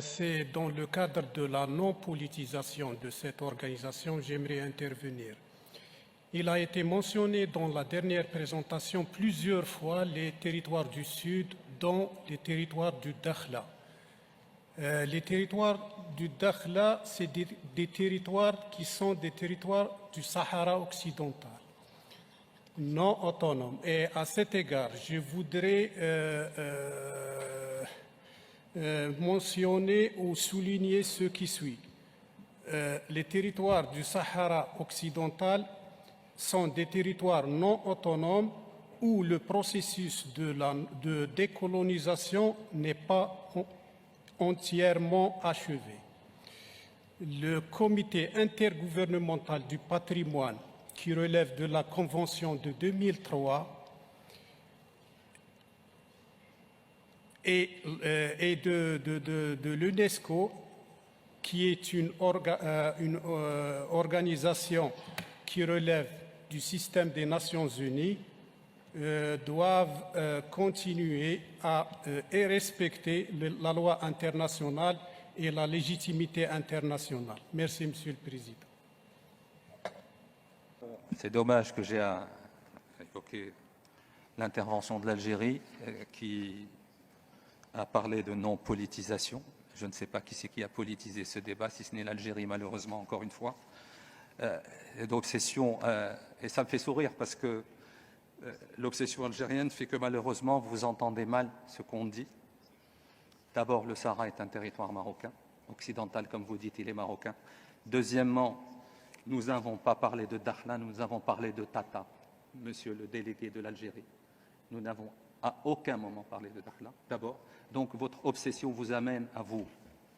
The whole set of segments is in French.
c'est dans le cadre de la non-politisation de cette organisation, j'aimerais intervenir. Il a été mentionné dans la dernière présentation plusieurs fois les territoires du Sud, dont les territoires du Dakhla. Les territoires du Dakhla, c'est des territoires qui sont des territoires du Sahara occidental, non autonomes. Et à cet égard, je voudrais mentionner ou souligner ce qui suit. Les territoires du Sahara occidental sont des territoires non autonomes où le processus de décolonisation n'est pas entièrement achevé. Le comité intergouvernemental du patrimoine, qui relève de la Convention de 2003, et de l'UNESCO, qui est une organisation qui relève du système des Nations Unies, doivent continuer à respecter la loi internationale et la légitimité internationale. Merci, Monsieur le Président. C'est dommage que j'ai évoqué l'intervention de l'Algérie qui a parlé de non-politisation. Je ne sais pas qui c'est qui a politisé ce débat, si ce n'est l'Algérie, malheureusement, encore une fois. D'obsession, et ça me fait sourire parce que l'obsession algérienne fait que malheureusement vous entendez mal ce qu'on dit. D'abord, le Sahara est un territoire marocain, occidental comme vous dites, il est marocain. Deuxièmement, nous n'avons pas parlé de Dakhla, nous avons parlé de Tata, monsieur le délégué de l'Algérie. Nous n'avons à aucun moment parlé de Dakhla, d'abord. Donc votre obsession vous amène à vous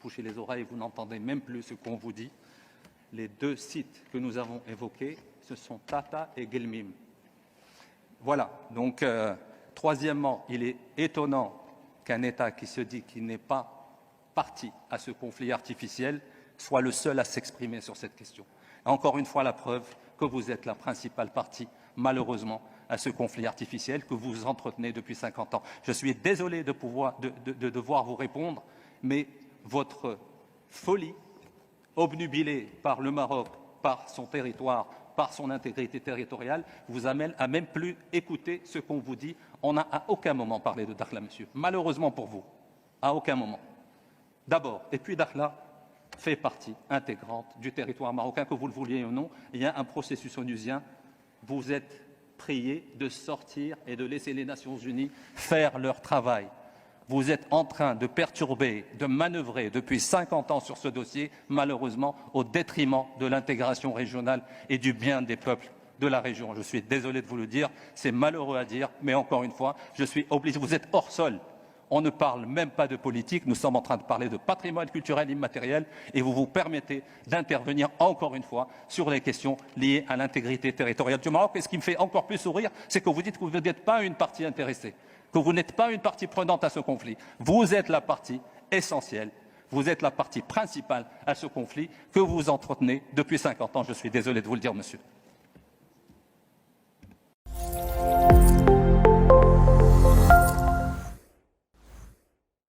boucher les oreilles, vous n'entendez même plus ce qu'on vous dit. Les deux sites que nous avons évoqués, ce sont Tata et Guelmim. Voilà. Donc, troisièmement, il est étonnant qu'un État qui se dit qu'il n'est pas parti à ce conflit artificiel soit le seul à s'exprimer sur cette question. Et encore une fois, la preuve que vous êtes la principale partie, malheureusement, à ce conflit artificiel que vous entretenez depuis 50 ans. Je suis désolé de devoir vous répondre, mais votre folie, obnubilé par le Maroc, par son territoire, par son intégrité territoriale, vous amène à même plus écouter ce qu'on vous dit. On n'a à aucun moment parlé de Dakhla, monsieur. Malheureusement pour vous, à aucun moment. D'abord, et puis Dakhla fait partie intégrante du territoire marocain, que vous le vouliez ou non. Il y a un processus onusien. Vous êtes prié de sortir et de laisser les Nations Unies faire leur travail. Vous êtes en train de perturber, de manœuvrer depuis 50 ans sur ce dossier, malheureusement, au détriment de l'intégration régionale et du bien des peuples de la région. Je suis désolé de vous le dire, c'est malheureux à dire, mais encore une fois, je suis obligé. Vous êtes hors sol. On ne parle même pas de politique, nous sommes en train de parler de patrimoine culturel immatériel et vous vous permettez d'intervenir encore une fois sur les questions liées à l'intégrité territoriale du Maroc. Et ce qui me fait encore plus sourire, c'est que vous dites que vous n'êtes pas une partie intéressée, que vous n'êtes pas une partie prenante à ce conflit. Vous êtes la partie essentielle, vous êtes la partie principale à ce conflit que vous entretenez depuis 50 ans. Je suis désolé de vous le dire, monsieur.